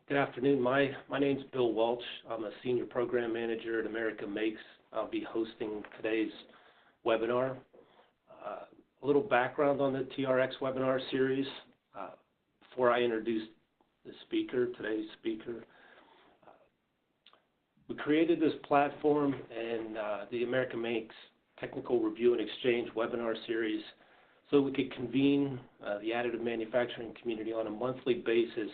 Good afternoon. My name's Bill Welch. I'm a Senior Program Manager at America Makes. I'll be hosting today's webinar. A little background on the TRX Webinar series before I introduce the speaker, today's speaker. We created this platform and the America Makes Technical Review and Exchange webinar series so we could convene the additive manufacturing community on a monthly basis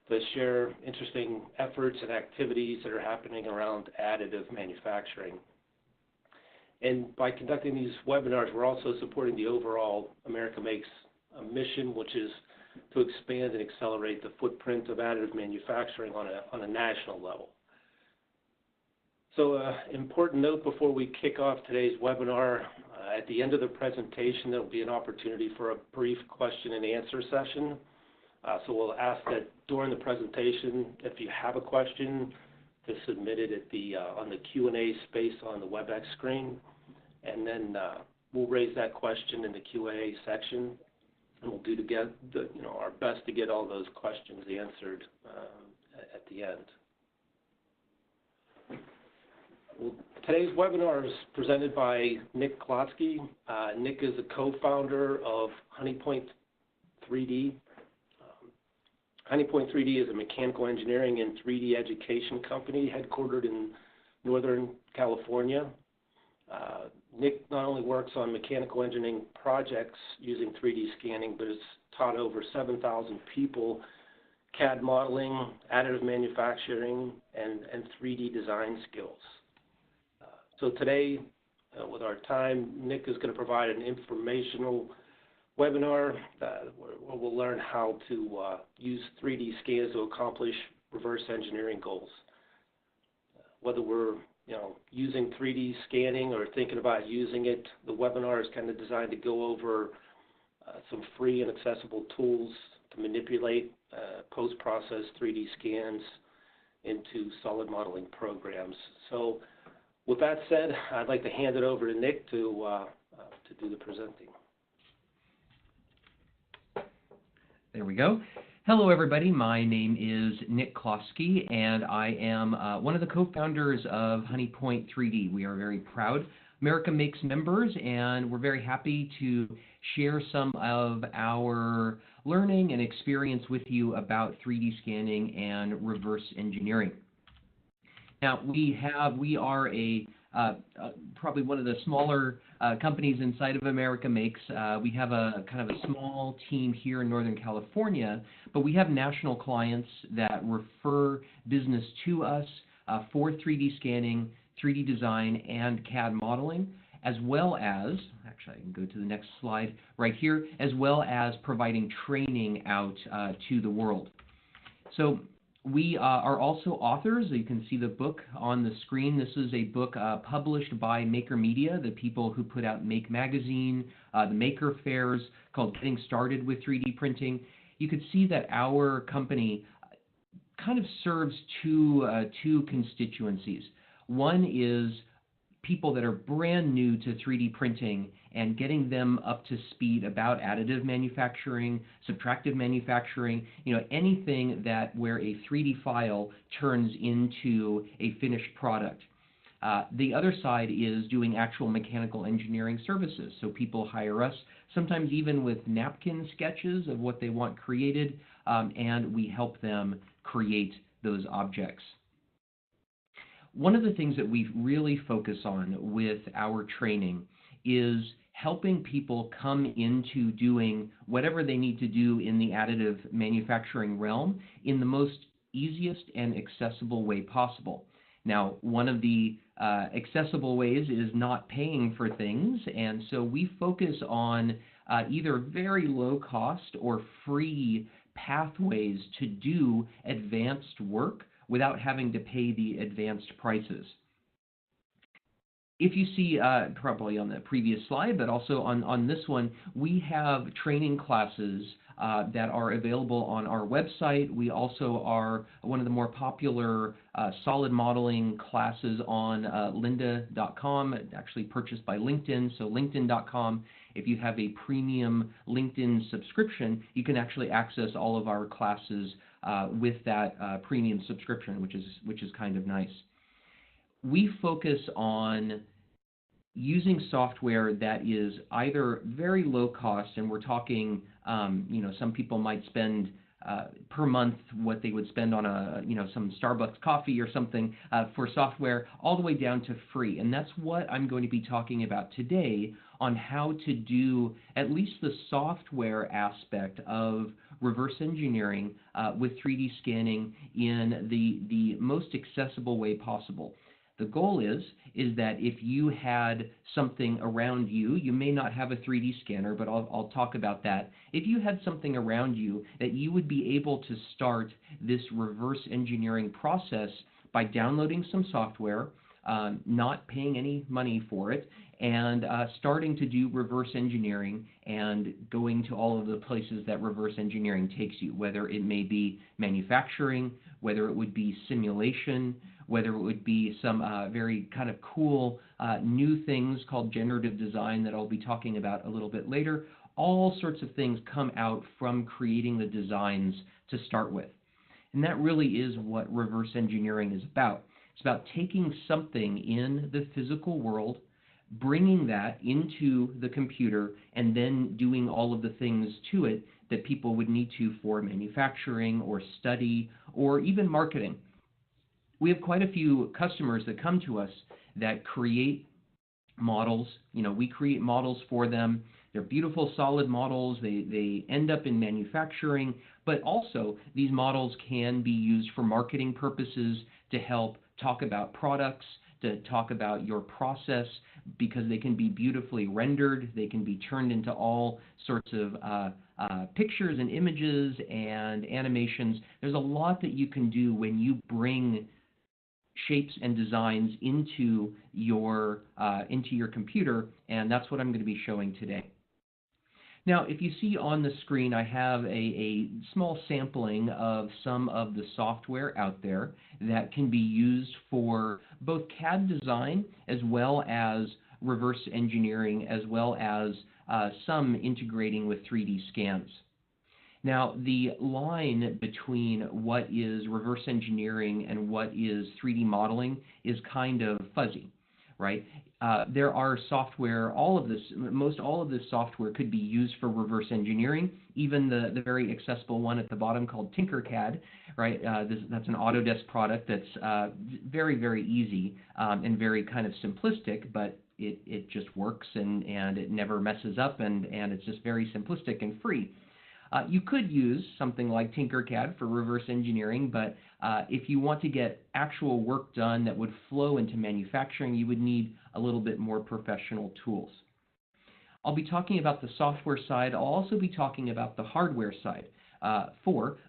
to share interesting efforts and activities that are happening around additive manufacturing. And by conducting these webinars, we're also supporting the overall America Makes mission, which is to expand and accelerate the footprint of additive manufacturing on a national level. So important note before we kick off today's webinar, at the end of the presentation, there will be an opportunity for a brief question and answer session. So we'll ask that during the presentation, if you have a question, to submit it at on the Q&A space on the WebEx screen, and then we'll raise that question in the Q&A section, and we'll do our best to get all those questions answered at the end. Well, today's webinar is presented by Nick Kloski. Nick is a co-founder of HoneyPoint 3D. HoneyPoint 3D is a mechanical engineering and 3D education company headquartered in Northern California. Nick not only works on mechanical engineering projects using 3D scanning, but has taught over 7,000 people CAD modeling, additive manufacturing, and 3D design skills. So today, with our time, Nick is going to provide an informational webinar where we'll learn how to use 3D scans to accomplish reverse engineering goals. Whether we're using 3D scanning or thinking about using it, the webinar is kind of designed to go over some free and accessible tools to manipulate post-process 3D scans into solid modeling programs. So with that said, I'd like to hand it over to Nick to do the presenting. There we go. Hello, everybody. My name is Nick Kloski, and I am one of the co-founders of HoneyPoint 3D. We are very proud America Makes members, and we're very happy to share some of our learning and experience with you about 3D scanning and reverse engineering. Now, we are probably one of the smaller companies inside of America Makes. We have a kind of a small team here in Northern California, but we have national clients that refer business to us for 3D scanning, 3D design, and CAD modeling, as well as, actually I can go to the next slide right here, as well as providing training out to the world. So we are also authors. You can see the book on the screen. This is a book published by Maker Media, the people who put out Make Magazine, the Maker Fairs, called Getting Started with 3D Printing. You could see that our company kind of serves two constituencies. One is people that are brand new to 3D printing and getting them up to speed about additive manufacturing, subtractive manufacturing, anything where a 3D file turns into a finished product. The other side is doing actual mechanical engineering services. So people hire us, sometimes even with napkin sketches of what they want created, and we help them create those objects. One of the things that we really focus on with our training is helping people come into doing whatever they need to do in the additive manufacturing realm in the most easiest and accessible way possible. Now, one of the accessible ways is not paying for things, and so we focus on either very low cost or free pathways to do advanced work without having to pay the advanced prices. If you see, probably on the previous slide, but also on this one, we have training classes that are available on our website. We also are one of the more popular solid modeling classes on lynda.com, actually purchased by LinkedIn, so linkedin.com. If you have a premium LinkedIn subscription, you can actually access all of our classes with that premium subscription, which is kind of nice. We focus on using software that is either very low cost, and we're talking, some people might spend per month what they would spend on some Starbucks coffee or something for software, all the way down to free. And that's what I'm going to be talking about today, on how to do at least the software aspect of reverse engineering with 3D scanning in the most accessible way possible. The goal is that if you had something around you, you may not have a 3D scanner, but I'll talk about that. If you had something around you, that you would be able to start this reverse engineering process by downloading some software, not paying any money for it, and starting to do reverse engineering and going to all of the places that reverse engineering takes you, whether it may be manufacturing, whether it would be simulation, whether it would be some very kind of cool new things called generative design that I'll be talking about a little bit later. All sorts of things come out from creating the designs to start with. And that really is what reverse engineering is about. It's about taking something in the physical world, bringing that into the computer, and then doing all of the things to it that people would need to for manufacturing or study or even marketing. We have quite a few customers that come to us that create models. We create models for them. They're beautiful, solid models. They end up in manufacturing, but also these models can be used for marketing purposes, to help talk about products, to talk about your process, because they can be beautifully rendered. They can be turned into all sorts of pictures and images and animations. There's a lot that you can do when you bring shapes and designs into your computer, and that's what I'm going to be showing today. Now, if you see on the screen, I have a small sampling of some of the software out there that can be used for both CAD design as well as reverse engineering, as well as some integrating with 3D scans. Now, the line between what is reverse engineering and what is 3D modeling is kind of fuzzy, right? There are software, most all of this software could be used for reverse engineering, even the very accessible one at the bottom called Tinkercad, right? That's an Autodesk product that's very, very easy and very kind of simplistic, but it just works and it never messes up, and it's just very simplistic and free. You could use something like Tinkercad for reverse engineering, but if you want to get actual work done that would flow into manufacturing, you would need a little bit more professional tools. I'll be talking about the software side. I'll also be talking about the hardware side.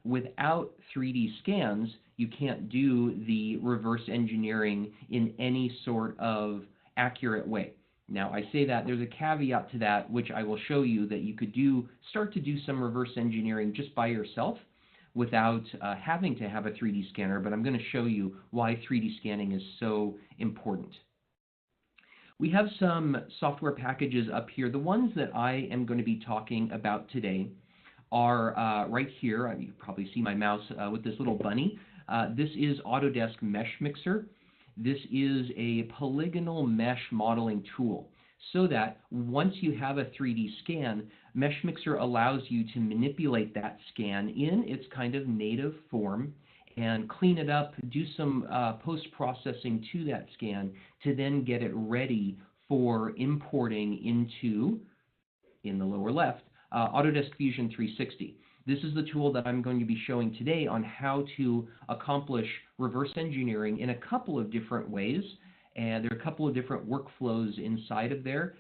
Without 3D scans, you can't do the reverse engineering in any sort of accurate way. Now, I say that there's a caveat to that, which I will show you, that you could start to do some reverse engineering just by yourself without having to have a 3D scanner, but I'm going to show you why 3D scanning is so important. We have some software packages up here. The ones that I am going to be talking about today are right here. You probably see my mouse with this little bunny. This is Autodesk Mesh Mixer. This is a polygonal mesh modeling tool, so that once you have a 3D scan, Mesh Mixer allows you to manipulate that scan in its kind of native form and clean it up, do some post-processing to that scan to then get it ready for importing into, in the lower left, Autodesk Fusion 360. This is the tool that I'm going to be showing today on how to accomplish reverse engineering in a couple of different ways, and there are a couple of different workflows inside of there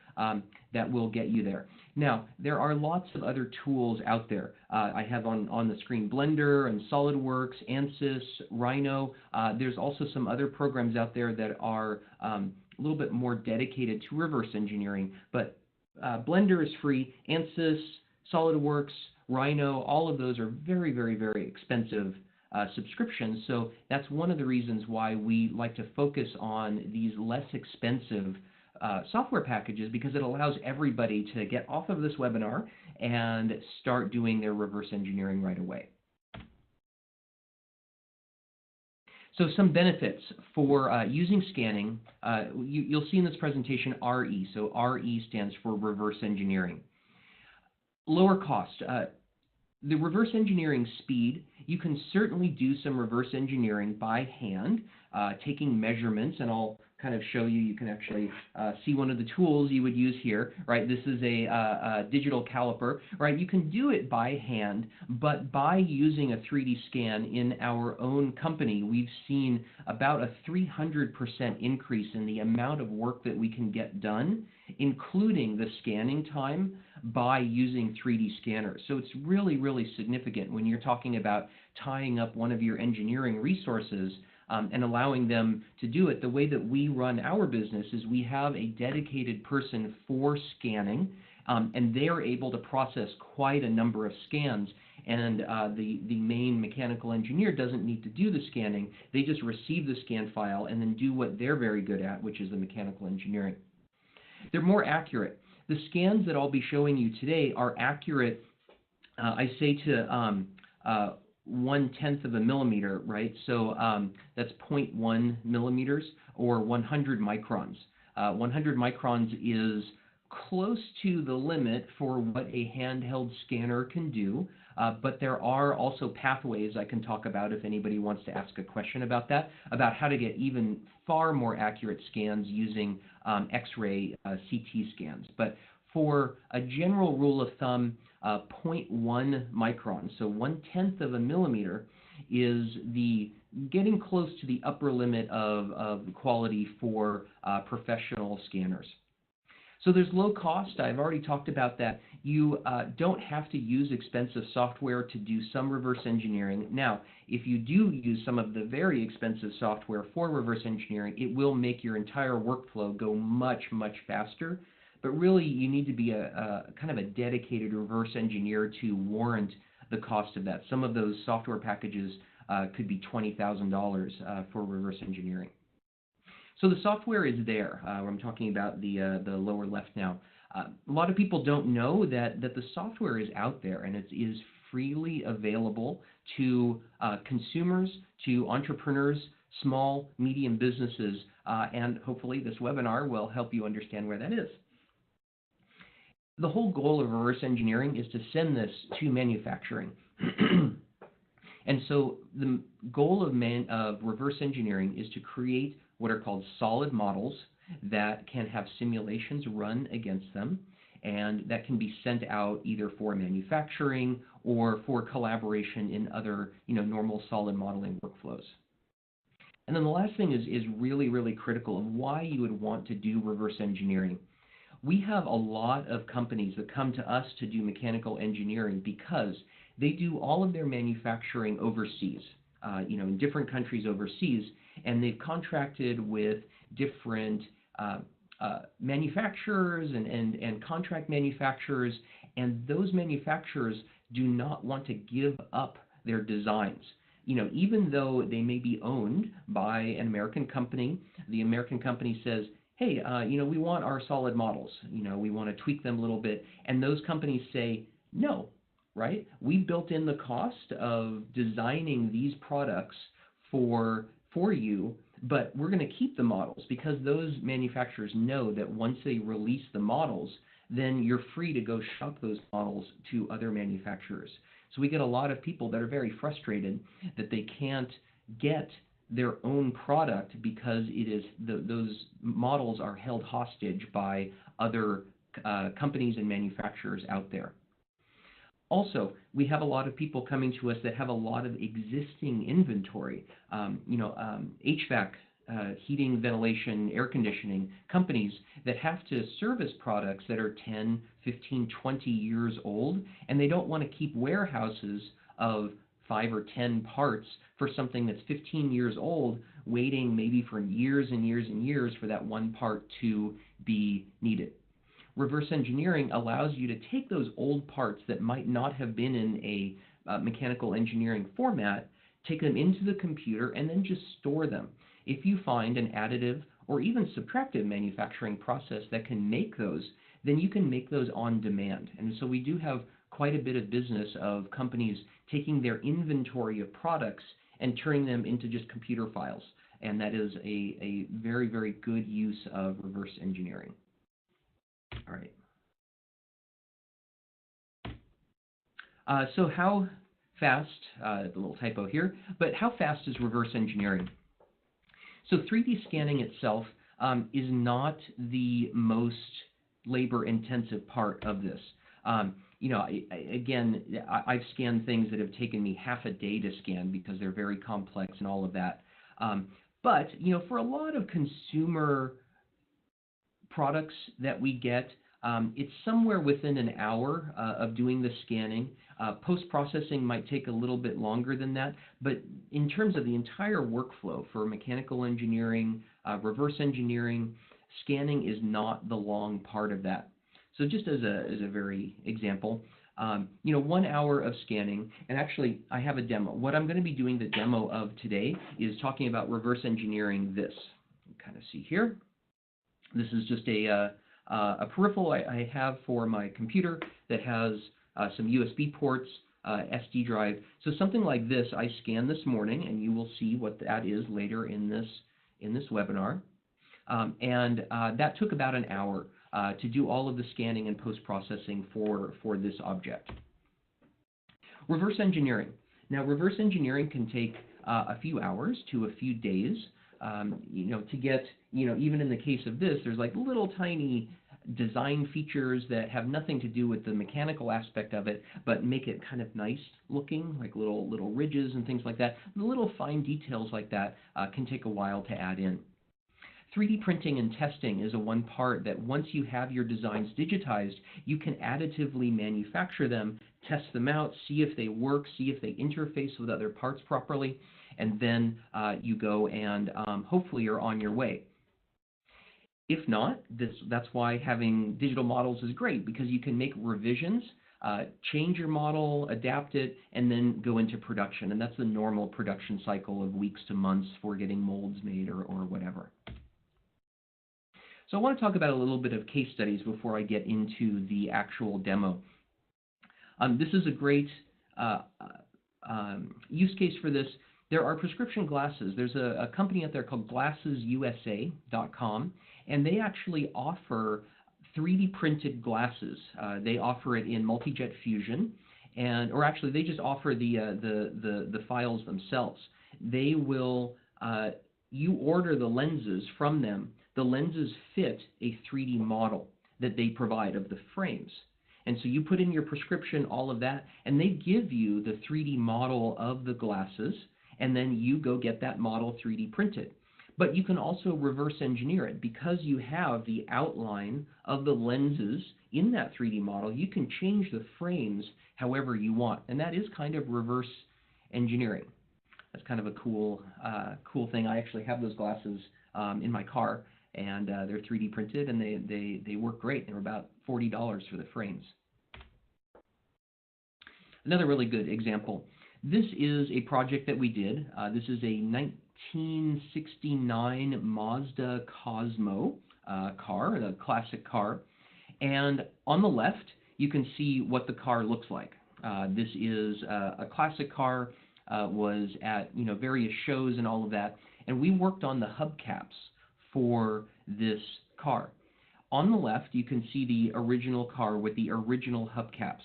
that will get you there. Now, there are lots of other tools out there. I have on the screen Blender and SolidWorks, ANSYS, Rhino. There's also some other programs out there that are a little bit more dedicated to reverse engineering, but Blender is free. ANSYS, SolidWorks, Rhino, all of those are very, very, very expensive subscriptions. So that's one of the reasons why we like to focus on these less expensive software packages, because it allows everybody to get off of this webinar and start doing their reverse engineering right away. So some benefits for using scanning, you'll see in this presentation RE. So RE stands for reverse engineering. Lower cost. The reverse engineering speed, you can certainly do some reverse engineering by hand, taking measurements, and I'll kind of show you. You can actually see one of the tools you would use here, right? This is a digital caliper, right? You can do it by hand, but by using a 3D scan in our own company, we've seen about a 300% increase in the amount of work that we can get done, including the scanning time, by using 3D scanners. So it's really, really significant when you're talking about tying up one of your engineering resources and allowing them to do it. The way that we run our business is we have a dedicated person for scanning, and they are able to process quite a number of scans. And the main mechanical engineer doesn't need to do the scanning. They just receive the scan file and then do what they're very good at, which is the mechanical engineering. They're more accurate. The scans that I'll be showing you today are accurate, I say, to 1/10 of a millimeter, right? So that's 0.1 millimeters or 100 microns. 100 microns is close to the limit for what a handheld scanner can do, but there are also pathways I can talk about if anybody wants to ask a question about that, about how to get even far more accurate scans using X-ray CT scans. But for a general rule of thumb, 0.1 micron, so 1/10 of a millimeter, is the getting close to the upper limit of quality for professional scanners. So there's low cost. I've already talked about that. You don't have to use expensive software to do some reverse engineering. Now, if you do use some of the very expensive software for reverse engineering, it will make your entire workflow go much, much faster. But really, you need to be a kind of a dedicated reverse engineer to warrant the cost of that. Some of those software packages could be $20,000 for reverse engineering. So the software is there. I'm talking about the lower left now. A lot of people don't know that the software is out there, and it is freely available to consumers, to entrepreneurs, small, medium businesses, and hopefully this webinar will help you understand where that is. The whole goal of reverse engineering is to send this to manufacturing. And so the goal of reverse engineering is to create what are called solid models that can have simulations run against them, and that can be sent out either for manufacturing or for collaboration in other, normal solid modeling workflows. And then the last thing is really, really critical of why you would want to do reverse engineering. We have a lot of companies that come to us to do mechanical engineering because they do all of their manufacturing overseas, in different countries overseas, and they've contracted with different manufacturers and contract manufacturers, and those manufacturers do not want to give up their designs. Even though they may be owned by an American company, the American company says, hey, we want our solid models, we want to tweak them a little bit, and those companies say, no, right? We built in the cost of designing these products for you, but we're going to keep the models because those manufacturers know that once they release the models, then you're free to go shop those models to other manufacturers. So we get a lot of people that are very frustrated that they can't get their own product because those models are held hostage by other companies and manufacturers out there. Also, we have a lot of people coming to us that have a lot of existing inventory. HVAC, heating, ventilation, air conditioning companies that have to service products that are 10, 15, 20 years old, and they don't want to keep warehouses of 5 or 10 parts for something that's 15 years old, waiting maybe for years and years and years for that one part to be needed. Reverse engineering allows you to take those old parts that might not have been in a mechanical engineering format, take them into the computer, and then just store them. If you find an additive or even subtractive manufacturing process that can make those, then you can make those on demand. And so we do have quite a bit of business of companies taking their inventory of products and turning them into just computer files. And that is a very, very good use of reverse engineering. All right. So how fast, the little typo here, but how fast is reverse engineering? So 3D scanning itself is not the most labor-intensive part of this. You know, I've scanned things that have taken me half a day to scan because they're very complex and all of that. But, you know, for a lot of consumer products that we get, it's somewhere within an hour of doing the scanning. Post-processing might take a little bit longer than that, but in terms of the entire workflow for mechanical engineering, reverse engineering, scanning is not the long part of that. So just as a very example, you know, 1 hour of scanning, and actually I have a demo. What I'm going to be doing the demo of today is talking about reverse engineering this. You can kind of see here. This is just a peripheral I have for my computer that has some USB ports, SD drive. So something like this I scanned this morning, and you will see what that is later in this webinar. And that took about an hour to do all of the scanning and post-processing for this object. Reverse engineering. Now, reverse engineering can take a few hours to a few days. You know, to get, you know, even in the case of this, there's like little tiny design features that have nothing to do with the mechanical aspect of it, but make it kind of nice looking, like little ridges and things like that. The little fine details like that can take a while to add in. 3D printing and testing is a one part that once you have your designs digitized, you can additively manufacture them, test them out, see if they work, see if they interface with other parts properly, and then you go and hopefully you're on your way. If not, that's why having digital models is great, because you can make revisions, change your model, adapt it, and then go into production. And that's the normal production cycle of weeks to months for getting molds made or whatever. So I want to talk about a little bit of case studies before I get into the actual demo. This is a great use case for this. There are prescription glasses. There's a company out there called GlassesUSA.com, and they actually offer 3D printed glasses. They offer it in multi-jet fusion, or actually they just offer the files themselves. They will, you order the lenses from them. The lenses fit a 3D model that they provide of the frames. And so you put in your prescription, all of that, and they give you the 3D model of the glasses, and then you go get that model 3D printed. But you can also reverse engineer it. Because you have the outline of the lenses in that 3D model, you can change the frames however you want. And that is kind of reverse engineering. That's kind of a cool thing. I actually have those glasses in my car, and they're 3D printed, and they work great. They're about $40 for the frames. Another really good example. This is a project that we did. This is a 1969 Mazda Cosmo car, a classic car. And on the left, you can see what the car looks like. This is a classic car, was at various shows and all of that. And we worked on the hubcaps for this car. On the left, you can see the original car with the original hubcaps.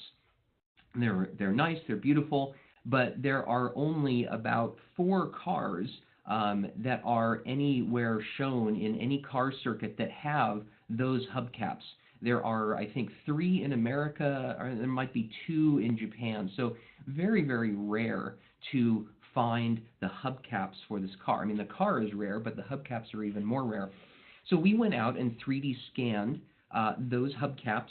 They're nice, they're beautiful, but there are only about 4 cars that are anywhere shown in any car circuit that have those hubcaps. There are, I think, 3 in America, or there might be 2 in Japan. So very, very rare to find the hubcaps for this car. I mean, the car is rare, but the hubcaps are even more rare. So we went out and 3D scanned those hubcaps,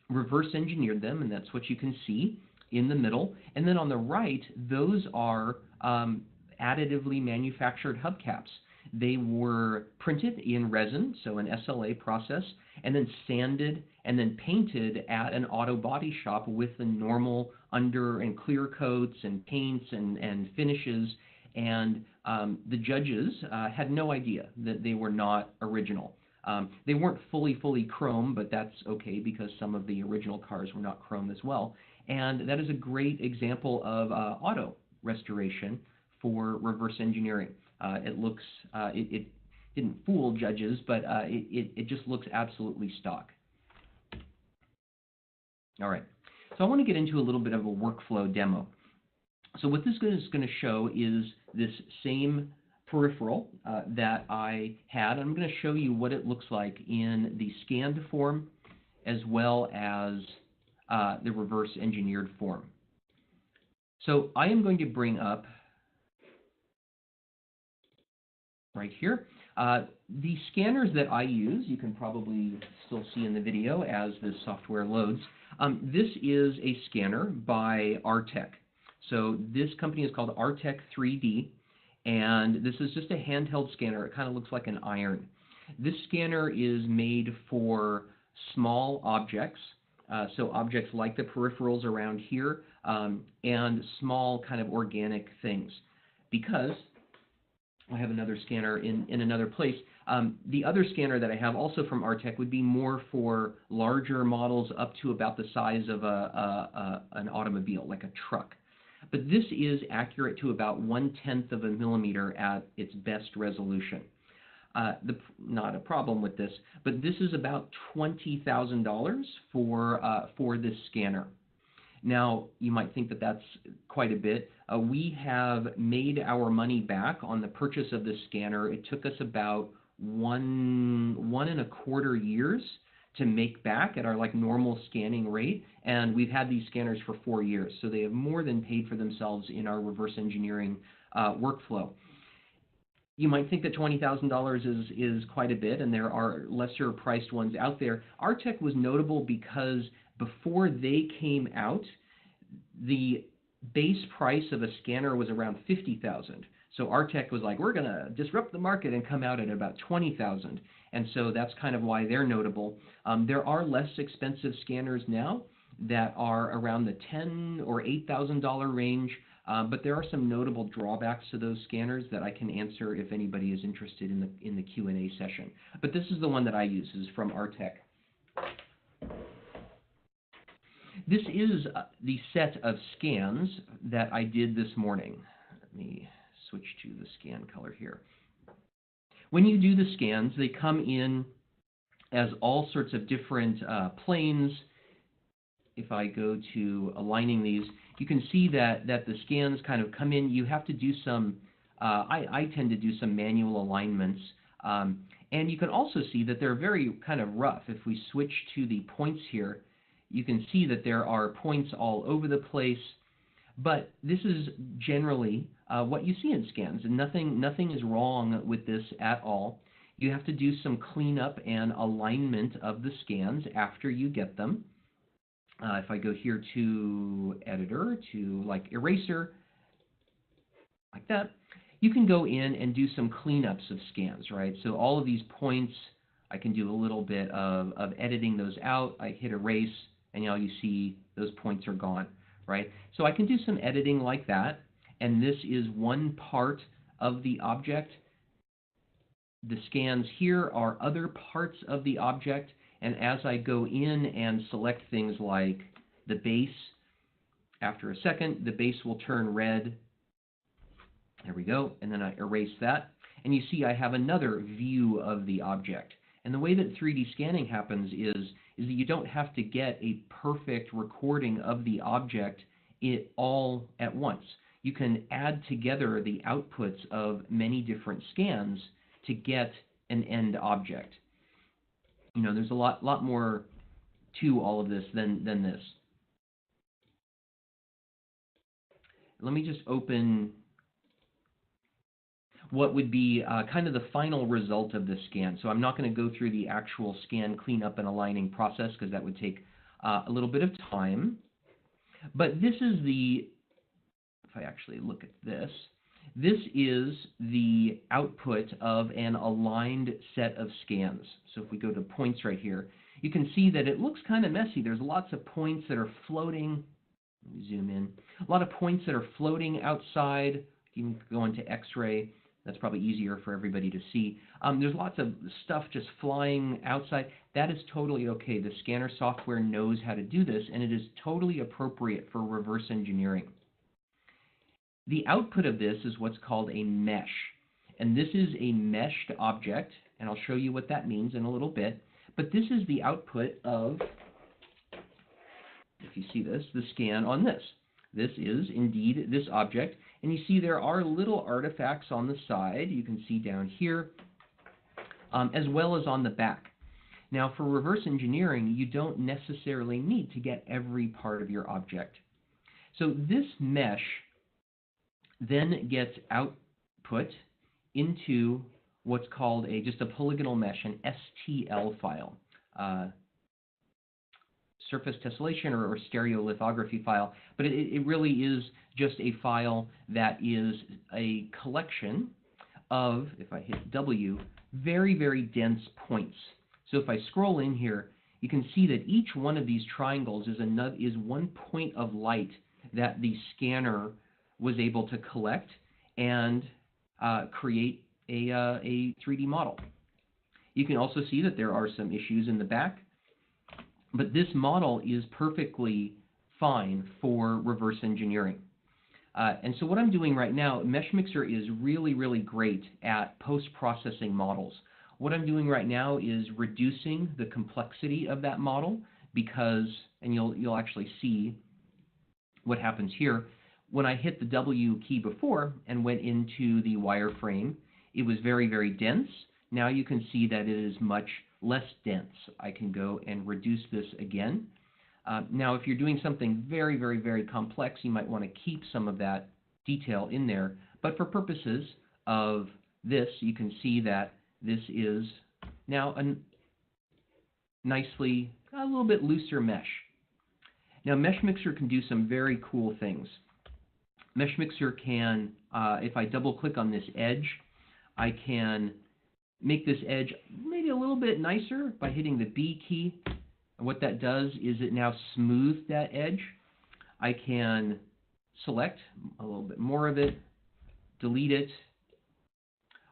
reverse engineered them, and that's what you can see in the middle. And then on the right, those are additively manufactured hubcaps. They were printed in resin, so an SLA process, and then sanded and then painted at an auto body shop with the normal under and clear coats and paints and finishes. And the judges had no idea that they were not original. They weren't fully chrome, but that's okay because some of the original cars were not chrome as well. And that is a great example of auto restoration for reverse engineering. It didn't fool judges, but it just looks absolutely stock. All right, so I want to get into a little bit of a workflow demo. So what this is going to show is this same peripheral that I had. I'm going to show you what it looks like in the scanned form as well as the reverse engineered form. So I am going to bring up right here the scanners that I use. You can probably still see in the video as this software loads. This is a scanner by Artec. So this company is called Artec 3D, and this is just a handheld scanner. It kind of looks like an iron. This scanner is made for small objects, so objects like the peripherals around here, and small kind of organic things. Because I have another scanner in another place. The other scanner that I have, also from Artec, would be more for larger models up to about the size of an automobile, like a truck. But this is accurate to about 1/10 of a millimeter at its best resolution. Not a problem with this, but this is about $20,000 for this scanner. Now, you might think that that's quite a bit. We have made our money back on the purchase of this scanner. It took us about one and a quarter years to make back at our normal scanning rate, and we've had these scanners for 4 years, so they have more than paid for themselves in our reverse engineering workflow. You might think that $20,000 is quite a bit, and there are lesser priced ones out there. Artec was notable because before they came out, the base price of a scanner was around $50,000. So Artec was like, we're going to disrupt the market and come out at about $20,000. And so that's kind of why they're notable. There are less expensive scanners now that are around the $10,000 or $8,000 range, but there are some notable drawbacks to those scanners that I can answer if anybody is interested in the Q&A session. But this is the one that I use. This is from Artec. This is the set of scans that I did this morning. Let me switch to the scan color here. When you do the scans, they come in as all sorts of different planes. If I go to aligning these, you can see that the scans kind of come in. You have to do some, I tend to do some manual alignments. And you can also see that they're very kind of rough. If we switch to the points here, you can see that there are points all over the place, but this is generally what you see in scans, and nothing is wrong with this at all. You have to do some cleanup and alignment of the scans after you get them. If I go here to editor, to eraser, like that, you can go in and do some cleanups of scans, right? So all of these points, I can do a little bit of editing those out. I hit erase, and now you see those points are gone, right? So I can do some editing like that, and this is one part of the object. The scans here are other parts of the object, and as I go in and select things like the base, after a second, the base will turn red. There we go, and then I erase that, and you see I have another view of the object. And the way that 3D scanning happens is that you don't have to get a perfect recording of the object all at once. You can add together the outputs of many different scans to get an end object. You know, there's a lot more to all of this than this. Let me just open what would be kind of the final result of the scan. So I'm not going to go through the actual scan cleanup and aligning process because that would take a little bit of time. But this is if I actually look at this, this is the output of an aligned set of scans. So if we go to points right here, you can see that it looks kind of messy. There's lots of points that are floating. Let me zoom in. A lot of points that are floating outside. You can go into X-ray. That's probably easier for everybody to see. There's lots of stuff just flying outside. That is totally okay. The scanner software knows how to do this, and it is totally appropriate for reverse engineering. The output of this is what's called a mesh. And this is a meshed object, and I'll show you what that means in a little bit. But this is the output of, if you see this, the scan on this. This is indeed this object. And you see there are little artifacts on the side. You can see down here, as well as on the back. Now, for reverse engineering, you don't necessarily need to get every part of your object. So this mesh then gets output into what's called just a polygonal mesh, an STL file, surface tessellation or stereolithography file. But it really is just a file that is a collection of, if I hit W, very, very dense points. So if I scroll in here, you can see that each one of these triangles is one point of light that the scanner was able to collect and create a 3D model. You can also see that there are some issues in the back, but this model is perfectly fine for reverse engineering. And so what I'm doing right now, MeshMixer is really, really great at post-processing models. What I'm doing right now is reducing the complexity of that model because, and you'll actually see what happens here. When I hit the W key before and went into the wireframe, it was very, very dense. Now you can see that it is much less dense. I can go and reduce this again. Now, if you're doing something very, very, very complex, you might want to keep some of that detail in there. But for purposes of this, you can see that this is now a nicely, a little bit looser mesh. Now, MeshMixer can do some very cool things. MeshMixer can, if I double-click on this edge, I can make this edge maybe a little bit nicer by hitting the B key. And what that does is it now smooths that edge. I can select a little bit more of it, delete it.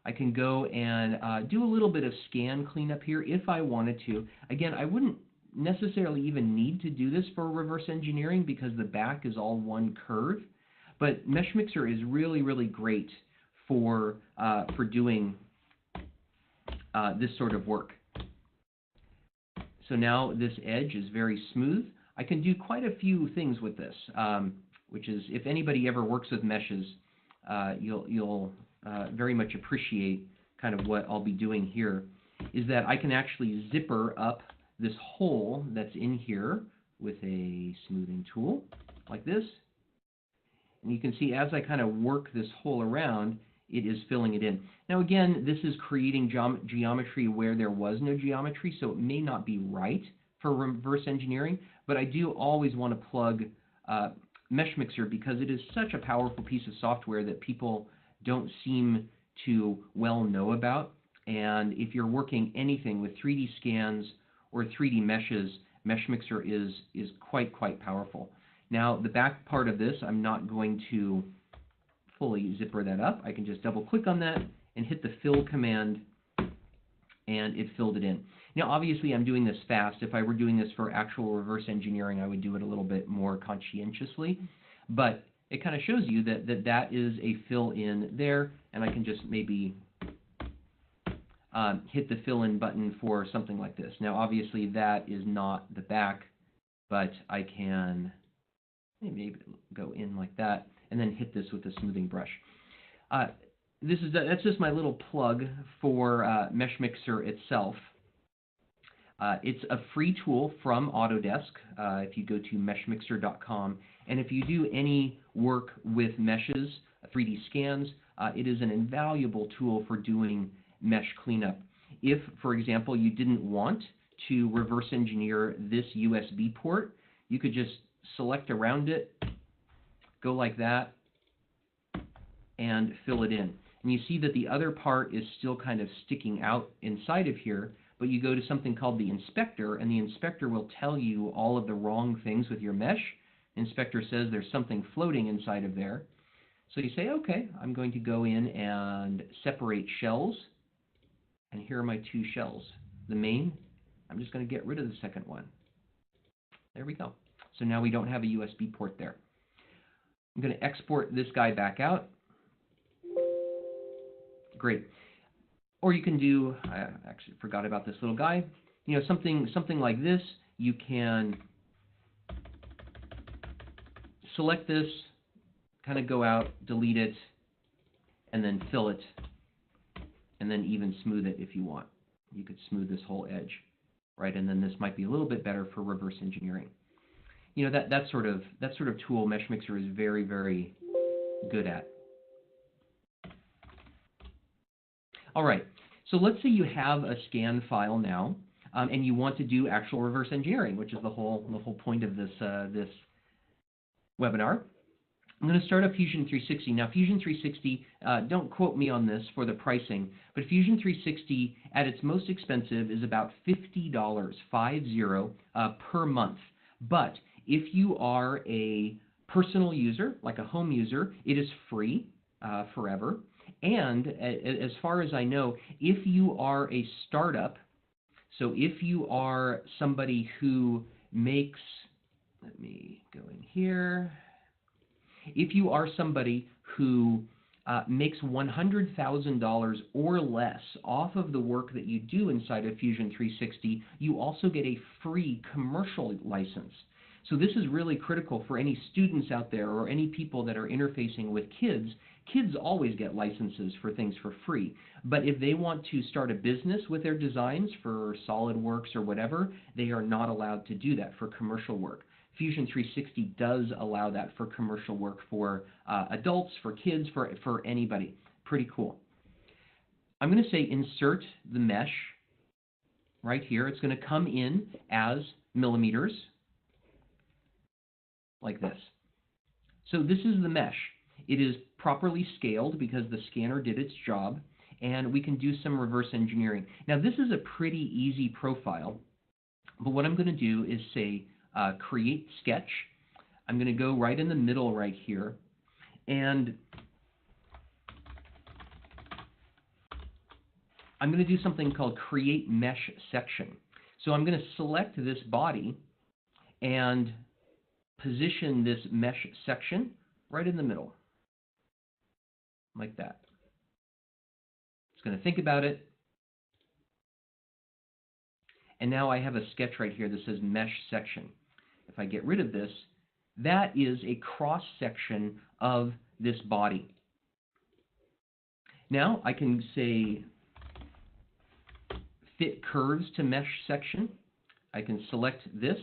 I can go and do a little bit of scan cleanup here if I wanted to. Again, I wouldn't necessarily even need to do this for reverse engineering because the back is all one curve. But MeshMixer is really, really great for doing this sort of work. So now this edge is very smooth. I can do quite a few things with this, which is, if anybody ever works with meshes, you'll very much appreciate kind of what I'll be doing here, is that I can actually zipper up this hole that's in here with a smoothing tool like this. And you can see as I kind of work this hole around, it is filling it in. Now again, this is creating geometry where there was no geometry, so it may not be right for reverse engineering, but I do always want to plug MeshMixer because it is such a powerful piece of software that people don't seem to well know about. And if you're working anything with 3D scans or 3D meshes, MeshMixer is quite powerful. Now the back part of this, I'm not going to fully zipper that up. I can just double click on that and hit the fill command and it filled it in. Now obviously I'm doing this fast. If I were doing this for actual reverse engineering, I would do it a little bit more conscientiously, but it kind of shows you that is a fill in there, and I can just maybe hit the fill in button for something like this. Now obviously that is not the back, but I can maybe go in like that and then hit this with a smoothing brush. That's just my little plug for MeshMixer itself. It's a free tool from Autodesk if you go to meshmixer.com. And if you do any work with meshes, 3D scans, it is an invaluable tool for doing mesh cleanup. If, for example, you didn't want to reverse engineer this USB port, you could just select around it, go like that, and fill it in. And you see that the other part is still kind of sticking out inside of here, but you go to something called the inspector, and the inspector will tell you all of the wrong things with your mesh. The inspector says there's something floating inside of there. So you say, okay, I'm going to go in and separate shells, and here are my two shells. The main, I'm just going to get rid of the second one. There we go. So now we don't have a USB port there. I'm going to export this guy back out. Great. Or you can do, I actually forgot about this little guy, you know, something like this. You can select this, kind of go out, delete it, and then fill it, and then even smooth it if you want. You could smooth this whole edge, right? And then this might be a little bit better for reverse engineering. You know, that sort of tool Mesh Mixer is very, very good at. All right, so let's say you have a scan file now, and you want to do actual reverse engineering, which is the whole point of this this webinar. I'm going to start up Fusion 360. Now, Fusion 360, don't quote me on this for the pricing, but Fusion 360 at its most expensive is about $50, per month. But if you are a personal user, like a home user, it is free forever. And as far as I know, if you are a startup, so if you are somebody who makes, let me go in here. If you are somebody who makes $100,000 or less off of the work that you do inside of Fusion 360, you also get a free commercial license. So this is really critical for any students out there or any people that are interfacing with kids. Kids always get licenses for things for free. But if they want to start a business with their designs for SolidWorks or whatever, they are not allowed to do that for commercial work. Fusion 360 does allow that for commercial work for adults, for kids, for anybody. Pretty cool. I'm going to say insert the mesh right here. It's going to come in as millimeters like this. So this is the mesh. It is properly scaled because the scanner did its job, and we can do some reverse engineering. Now this is a pretty easy profile, but what I'm going to do is say create sketch. I'm going to go right in the middle right here, and I'm going to do something called create mesh section. So I'm going to select this body and position this mesh section right in the middle, like that. It's going to think about it. And now I have a sketch right here that says mesh section. If I get rid of this, that is a cross section of this body. Now I can say fit curves to mesh section. I can select this.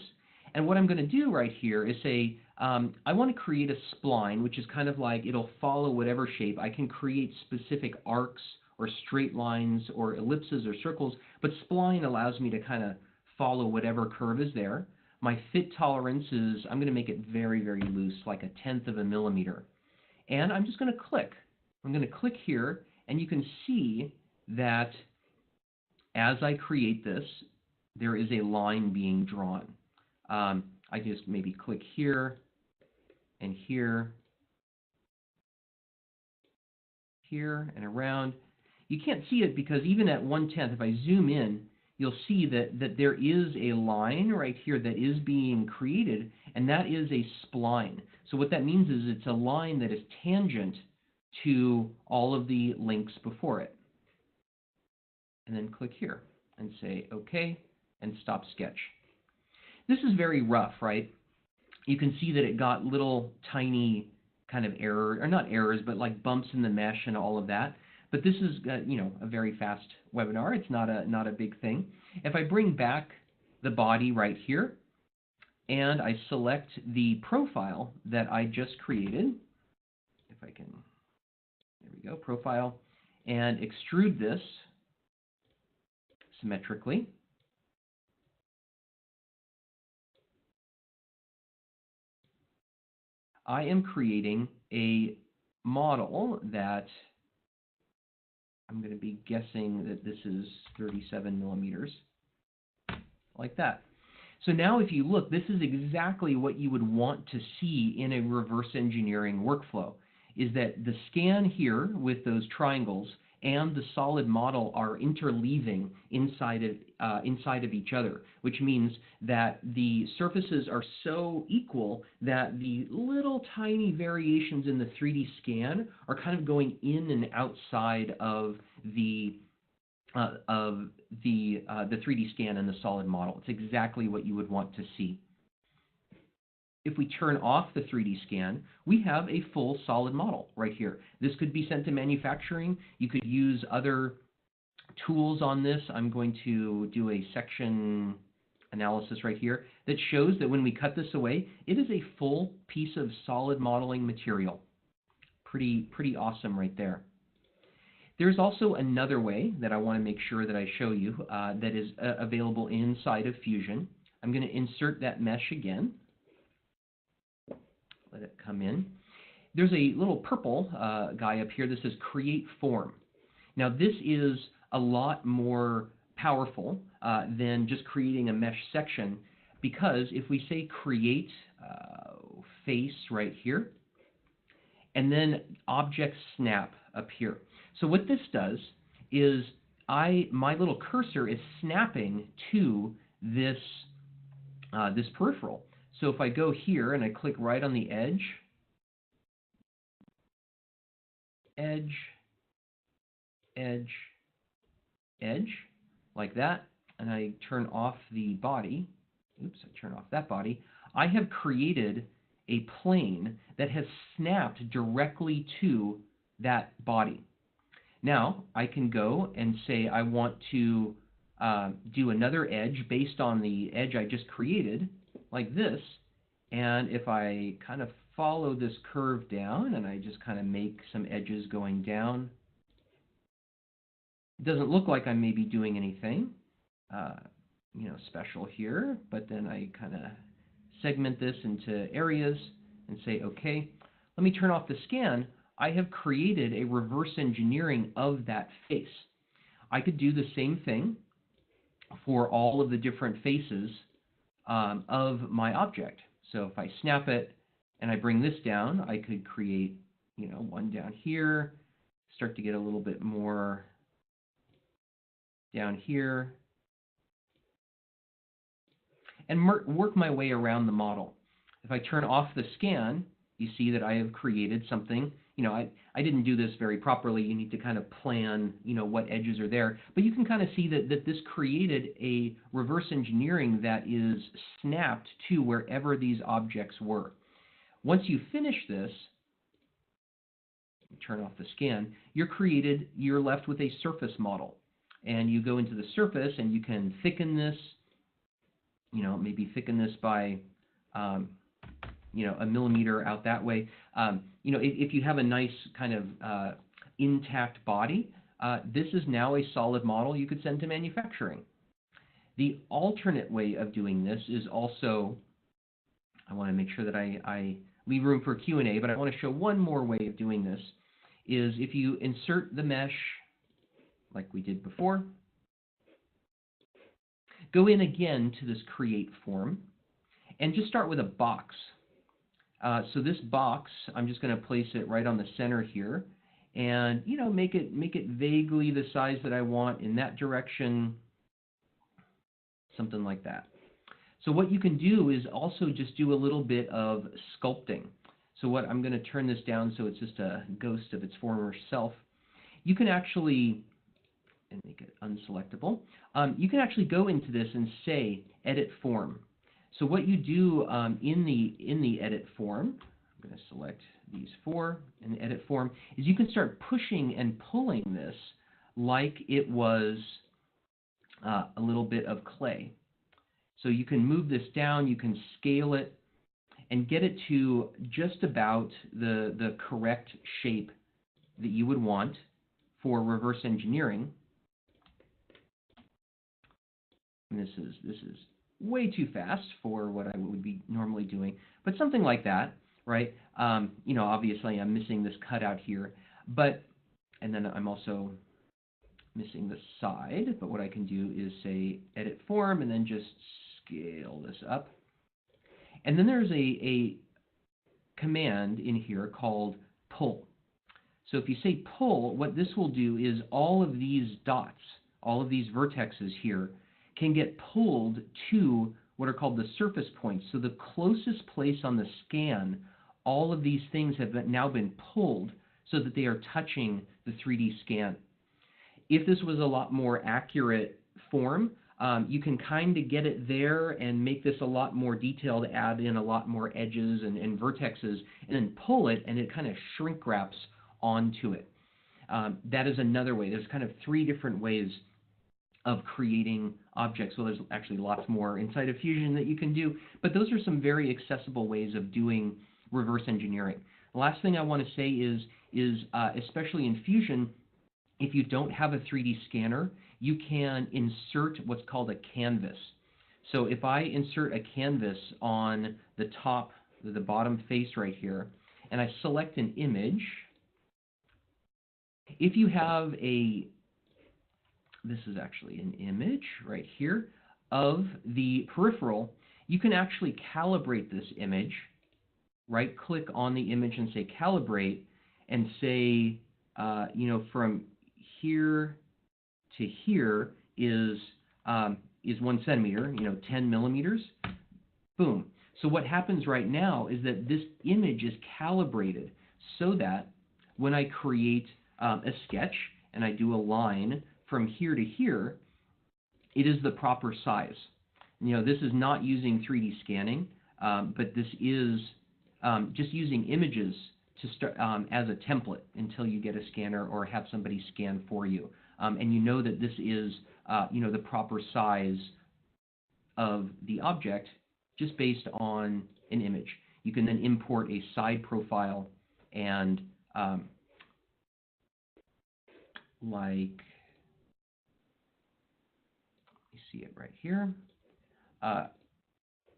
And what I'm going to do right here is say, I want to create a spline, which is kind of like it'll follow whatever shape. I can create specific arcs or straight lines or ellipses or circles, but spline allows me to kind of follow whatever curve is there. My fit tolerance is, I'm going to make it very, very loose, like 1/10 of a millimeter. And I'm just going to click. I'm going to click here, and you can see that as I create this, there is a line being drawn. I just maybe click here and here, here and around. You can't see it because even at 1/10, if I zoom in, you'll see that there is a line right here that is being created, and that is a spline. So what that means is it's a line that is tangent to all of the links before it. And then click here and say OK and stop sketch. This is very rough, right? You can see that it got little tiny kind of error, or not errors, but like bumps in the mesh and all of that. But this is, you know, a very fast webinar. It's not a big thing. If I bring back the body right here, and I select the profile that I just created, if I can, there we go, profile, and extrude this symmetrically. I am creating a model that I'm going to be guessing that this is 37 millimeters, like that. So now if you look, this is exactly what you would want to see in a reverse engineering workflow, is that the scan here with those triangles and the solid model are interleaving inside of each other, which means that the surfaces are so equal that the little tiny variations in the 3D scan are kind of going in and outside of the 3D scan and the solid model. It's exactly what you would want to see. If we turn off the 3D scan, we have a full solid model right here. This could be sent to manufacturing. You could use other tools on this. I'm going to do a section analysis right here that shows that when we cut this away, it is a full piece of solid modeling material. Pretty awesome right there. There's also another way that I want to make sure that I show you that is available inside of Fusion. I'm going to insert that mesh again. Let it come in. There's a little purple guy up here that says Create Form. Now this is a lot more powerful than just creating a mesh section, because if we say Create Face right here, and then Object Snap up here. So what this does is my little cursor is snapping to this, this peripheral. So if I go here and I click right on the edge, like that, and I turn off the body, oops, I turn off that body, I have created a plane that has snapped directly to that body. Now I can go and say I want to do another edge based on the edge I just created, like this, and if I kind of follow this curve down and I just kind of make some edges going down, it doesn't look like I'm maybe doing anything special here, but then I kind of segment this into areas and say, okay, let me turn off the scan. I have created a reverse engineering of that face. I could do the same thing for all of the different faces of my object. So if I snap it and I bring this down, I could create, one down here, start to get a little bit more down here, and work my way around the model. If I turn off the scan, you see that I have created something. I didn't do this very properly. You need to kind of plan, what edges are there. But you can kind of see that this created a reverse engineering that is snapped to wherever these objects were. Once you finish this, turn off the scan, you're left with a surface model. And you go into the surface and you can thicken this, maybe thicken this by a millimeter out that way. If you have a nice kind of intact body, this is now a solid model you could send to manufacturing. The alternate way of doing this is also, I want to make sure that I leave room for Q&A, but I want to show one more way of doing this, is if you insert the mesh like we did before, go in again to this Create Form, and just start with a box. So this box, I'm just going to place it right on the center here, and make it vaguely the size that I want in that direction, something like that. So what you can do is also just do a little bit of sculpting. So what I'm going to turn this down so it's just a ghost of its former self. You can actually, and make it unselectable, you can actually go into this and say Edit Form. So what you do in the Edit Form, I'm going to select these four in the Edit Form, is you can start pushing and pulling this like it was a little bit of clay. So you can move this down, you can scale it, and get it to just about the correct shape that you would want for reverse engineering. And this is way too fast for what I would be normally doing, but something like that, right? Obviously I'm missing this cutout here, and then I'm also missing the side, but what I can do is say Edit Form and then just scale this up. And then there's a command in here called pull. So if you say pull, what this will do is all of these dots, all of these vertexes here, can get pulled to what are called the surface points. So the closest place on the scan, all of these things have now been pulled so that they are touching the 3D scan. If this was a lot more accurate form, you can kind of get it there and make this a lot more detailed, add in a lot more edges and vertexes, and then pull it, and it kind of shrink wraps onto it. That is another way. There's kind of 3 different ways of creating objects. Well, there's actually lots more inside of Fusion that you can do, but those are some very accessible ways of doing reverse engineering. The last thing I want to say is especially in Fusion, if you don't have a 3D scanner, you can insert what's called a canvas. So if I insert a canvas on the top, the bottom face right here, and I select an image, if you have this is actually an image right here of the peripheral, you can actually calibrate this image. Right-click on the image and say calibrate, and say, from here to here is 1 centimeter, 10 millimeters. Boom. So what happens right now is that this image is calibrated so that when I create a sketch and I do a line from here to here, it is the proper size. This is not using 3D scanning, but this is just using images to start as a template until you get a scanner or have somebody scan for you. And you know that this is the proper size of the object just based on an image. You can then import a side profile and you see it right here.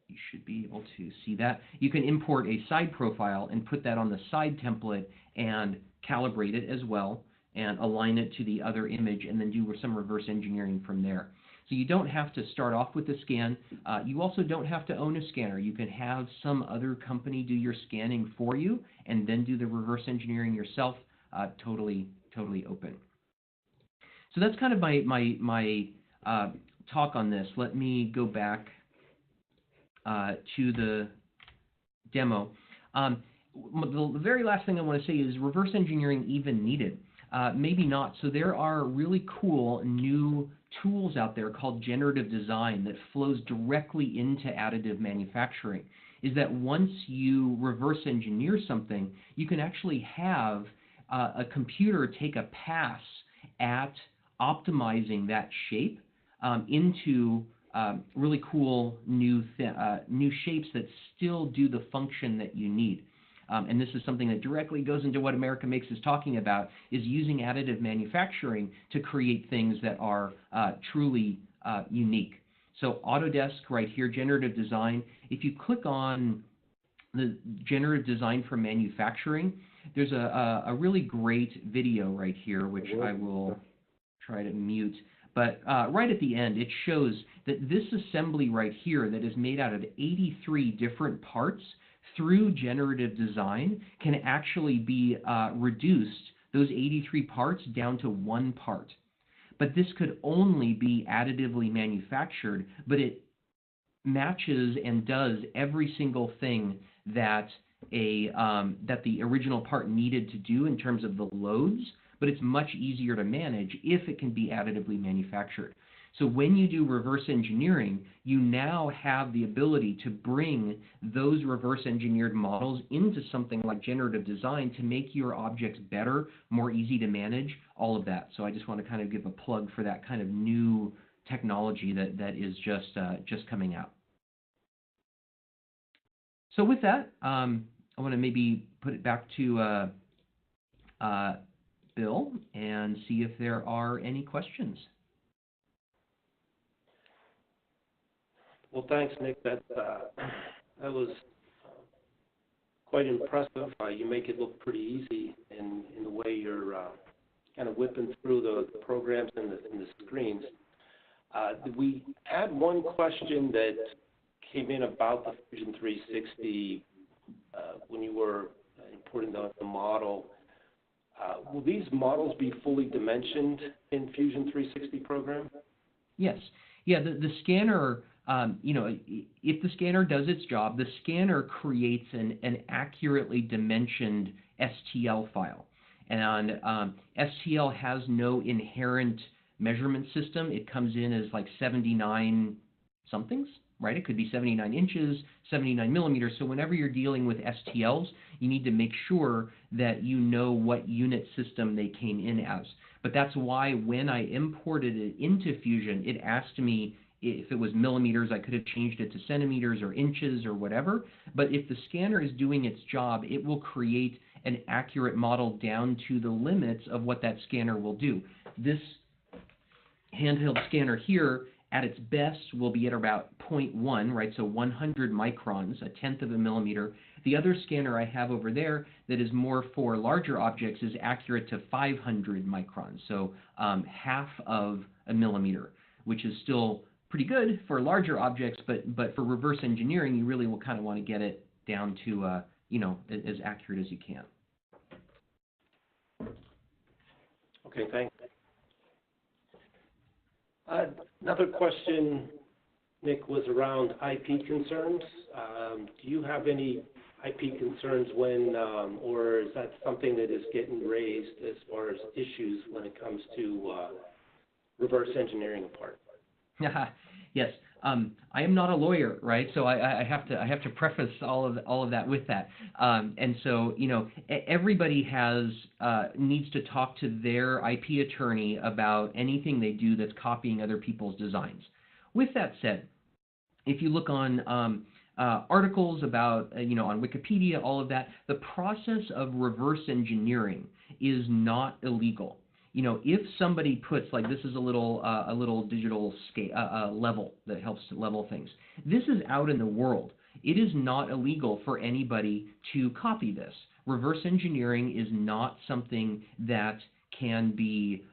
You should be able to see that. You can import a side profile and put that on the side template and calibrate it as well and align it to the other image and then do some reverse engineering from there. So you don't have to start off with the scan. You also don't have to own a scanner. You can have some other company do your scanning for you and then do the reverse engineering yourself. Totally open. So that's kind of my talk on this. Let me go back to the demo. The very last thing I want to say is reverse engineering even needed? Maybe not. So there are really cool new tools out there called Generative Design that flows directly into additive manufacturing. Is that once you reverse engineer something, you can actually have a computer take a pass at optimizing that shape into really cool new shapes that still do the function that you need. And this is something that directly goes into what America Makes is talking about, is using additive manufacturing to create things that are truly unique. So Autodesk right here, Generative Design, if you click on the Generative Design for Manufacturing, there's a really great video right here, which I will try to mute. But right at the end, it shows that this assembly right here that is made out of 83 different parts through Generative Design can actually be reduced, those 83 parts, down to 1 part. But this could only be additively manufactured, but it matches and does every single thing that that the original part needed to do in terms of the loads, but it's much easier to manage if it can be additively manufactured. So when you do reverse engineering, you now have the ability to bring those reverse engineered models into something like Generative Design to make your objects better, more easy to manage, all of that. So I just want to kind of give a plug for that kind of new technology that is just coming out. So with that, I want to maybe put it back to Bill and see if there are any questions. Well, thanks, Nick. That was quite impressive. You make it look pretty easy in the way you're kind of whipping through the programs and the screens. We had one question that came in about the Fusion 360 when you were importing the model. Will these models be fully dimensioned in Fusion 360 program? Yes. Yeah, the scanner, if the scanner does its job, the scanner creates an accurately dimensioned STL file. And STL has no inherent measurement system. It comes in as like 79 somethings, right? It could be 79 inches, 79 millimeters. So whenever you're dealing with STLs, you need to make sure that you know what unit system they came in as. But that's why when I imported it into Fusion, it asked me if it was millimeters. I could have changed it to centimeters or inches or whatever. But if the scanner is doing its job, it will create an accurate model down to the limits of what that scanner will do. This handheld scanner here, at its best, will be at about 0.1, right? So 100 microns, a tenth of a millimeter. The other scanner I have over there that is more for larger objects is accurate to 500 microns, so half of a millimeter, which is still pretty good for larger objects, but for reverse engineering, you really will kind of want to get it down to, as accurate as you can. Okay, thanks. Another question, Nick, was around IP concerns. Do you have any IP concerns when, or is that something that is getting raised as far as issues when it comes to reverse engineering a part? Yes. I am not a lawyer, right? So I have to preface all of that with that. And so everybody needs to talk to their IP attorney about anything they do that's copying other people's designs. With that said, if you look on articles about on Wikipedia, all of that, the process of reverse engineering is not illegal. If somebody puts, like, this is a little digital scale, level that helps to level things. This is out in the world. It is not illegal for anybody to copy this. Reverse engineering is not something that can be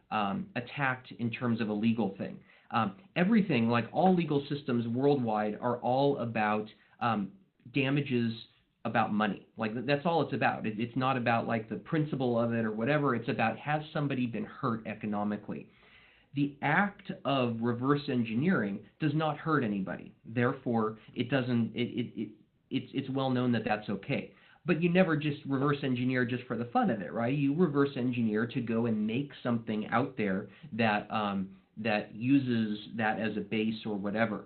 attacked in terms of a legal thing. Everything, like all legal systems worldwide, are all about damages about money. Like, that's all it's about. It's not about like the principle of it or whatever. It's about, has somebody been hurt economically? The act of reverse engineering does not hurt anybody. Therefore, it doesn't. It's well known that that's okay. But you never just reverse engineer just for the fun of it, right? You reverse engineer to go and make something out there that that uses that as a base or whatever.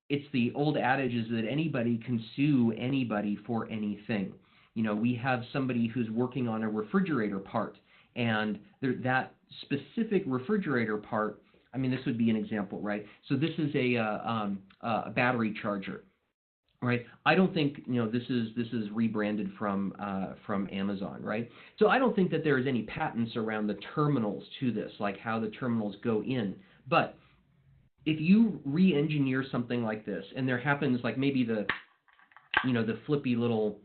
It's the old adage is that anybody can sue anybody for anything. We have somebody who's working on a refrigerator part, and that specific refrigerator part, I mean, this would be an example, right? So this is a battery charger, right? I don't think, this is rebranded from Amazon, right? So I don't think that there is any patents around the terminals to this, like how the terminals go in. But if you re-engineer something like this, and there happens, like, maybe the flippy little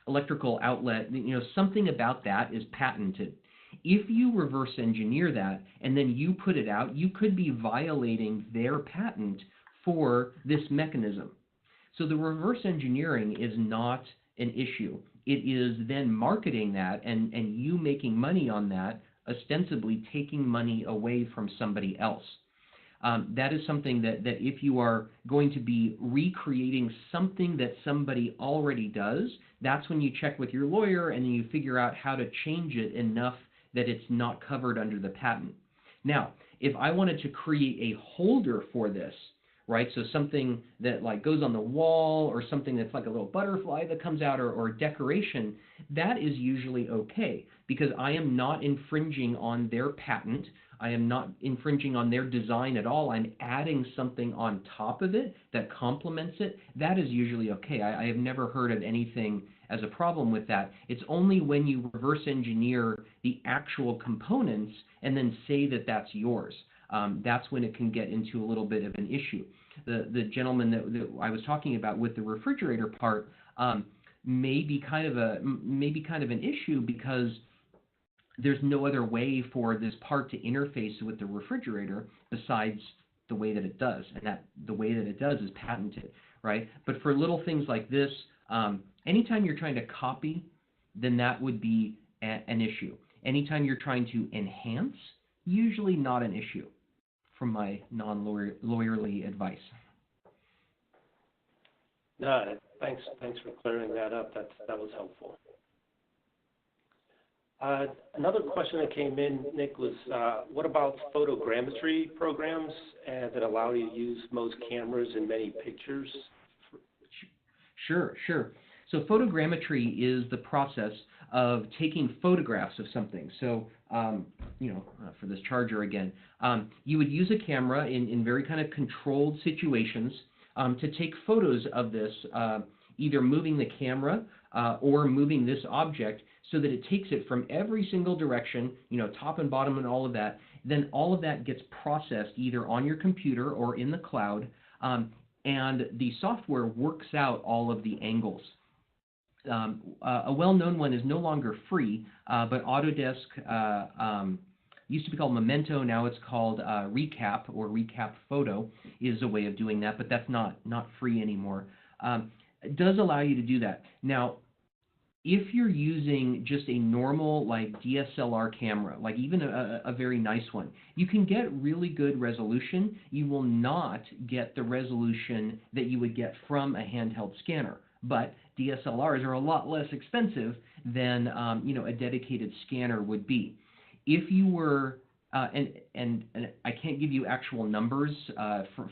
electrical outlet, something about that is patented. If you reverse engineer that and then you put it out, you could be violating their patent for this mechanism. So the reverse engineering is not an issue. It is then marketing that and you making money on that, ostensibly taking money away from somebody else. That is something that if you are going to be recreating something that somebody already does, that's when you check with your lawyer and then you figure out how to change it enough that it's not covered under the patent. Now, if I wanted to create a holder for this, right, so something that like goes on the wall or something that's like a little butterfly that comes out or decoration, that is usually okay because I am not infringing on their patent. I am not infringing on their design at all. I'm adding something on top of it that complements it. That is usually okay. I have never heard of anything as a problem with that. It's only when you reverse engineer the actual components and then say that that's yours. That's when it can get into a little bit of an issue. The gentleman that I was talking about with the refrigerator part may be kind of an issue because there's no other way for this part to interface with the refrigerator besides the way that it does, and that the way that it does is patented, right? But for little things like this, anytime you're trying to copy, then that would be an issue. Anytime you're trying to enhance, usually not an issue, from my non-lawyerly advice. No, thanks for clearing that up. That was helpful. Another question that came in, Nick, was what about photogrammetry programs that allow you to use most cameras in many pictures? Sure. So photogrammetry is the process of taking photographs of something. So, for this charger again, you would use a camera in very kind of controlled situations to take photos of this, either moving the camera or moving this object so that it takes it from every single direction, top and bottom and all of that. Then all of that gets processed either on your computer or in the cloud, and the software works out all of the angles. A well-known one is no longer free, but Autodesk used to be called Memento, now it's called Recap or Recap Photo is a way of doing that, but that's not free anymore. It does allow you to do that. Now, if you're using just a normal like DSLR camera, like even a very nice one, you can get really good resolution. You will not get the resolution that you would get from a handheld scanner, but DSLRs are a lot less expensive than a dedicated scanner would be. If you were, and I can't give you actual numbers,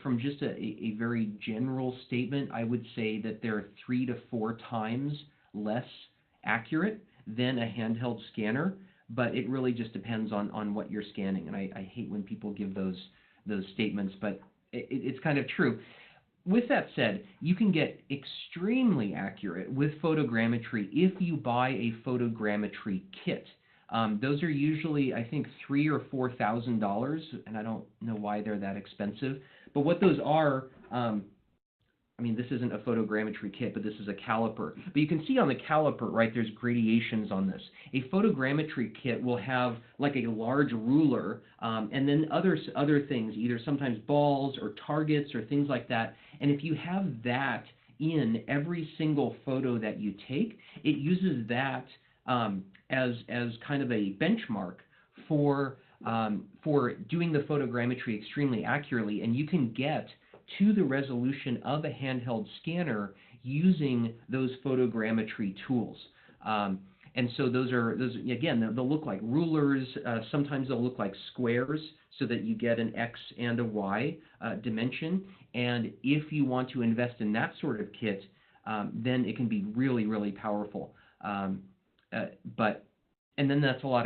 from just a very general statement, I would say that they're 3 to 4 times less accurate than a handheld scanner, but it really just depends on what you're scanning. And I hate when people give those statements, but it's kind of true. With that said, you can get extremely accurate with photogrammetry if you buy a photogrammetry kit. Those are usually, I think, $3,000 or $4,000, and I don't know why they're that expensive. But what those are, this isn't a photogrammetry kit, but this is a caliper. But you can see on the caliper, right, there's gradations on this. A photogrammetry kit will have like a large ruler, and then other things, either sometimes balls or targets or things like that. And if you have that in every single photo that you take, it uses that as kind of a benchmark for doing the photogrammetry extremely accurately, and you can get to the resolution of a handheld scanner using those photogrammetry tools. And so those again, they'll look like rulers. Sometimes they'll look like squares so that you get an X and a Y dimension. And if you want to invest in that sort of kit, then it can be really, really powerful. And then that's a lot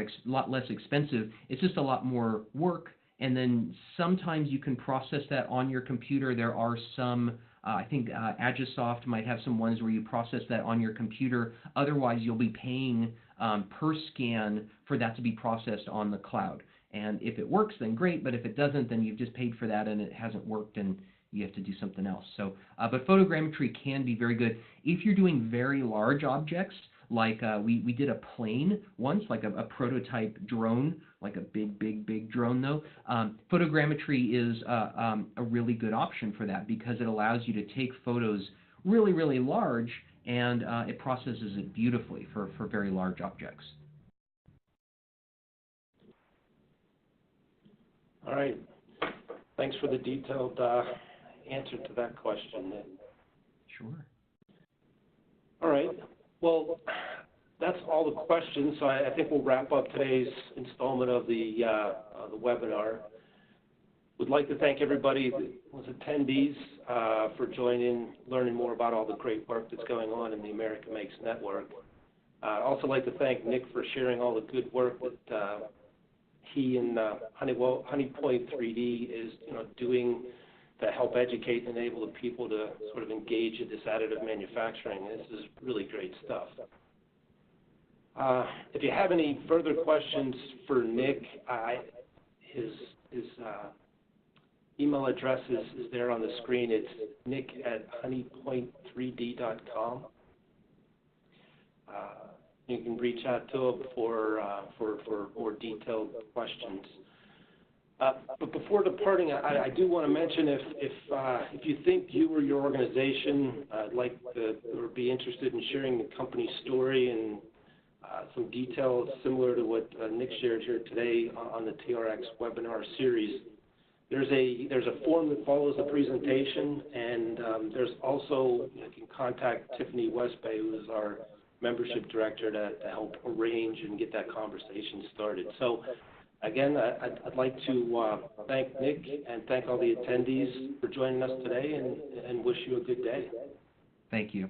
less expensive. It's just a lot more work. And then sometimes you can process that on your computer. There are some, I think Agisoft might have some ones where you process that on your computer. Otherwise, you'll be paying per scan for that to be processed on the cloud. And if it works, then great. But if it doesn't, then you've just paid for that and it hasn't worked and you have to do something else. So, but photogrammetry can be very good. If you're doing very large objects, like we did a plane once, like a prototype drone, like a big drone though. Photogrammetry is a really good option for that because it allows you to take photos really, really large and it processes it beautifully for very large objects. All right. Thanks for the detailed answer to that question. Sure. All right. Well, that's all the questions. So I think we'll wrap up today's installment of the webinar. Would like to thank everybody, attendees, for joining, learning more about all the great work that's going on in the America Makes Network. I'd also like to thank Nick for sharing all the good work that he and HoneyPoint 3D is doing to help educate and enable the people to sort of engage in this additive manufacturing. This is really great stuff. If you have any further questions for Nick, his email address is there on the screen. It's nick@honeypoint3d.com. You can reach out to him for more detailed questions. But before departing, I do want to mention if you think you or your organization would be interested in sharing the company story and some details similar to what Nick shared here today on the TRX webinar series. There's a form that follows the presentation, and there's also, you can contact Tiffany Westbay, who is our membership director, to help arrange and get that conversation started. So again, I'd like to thank Nick and thank all the attendees for joining us today, and wish you a good day. Thank you.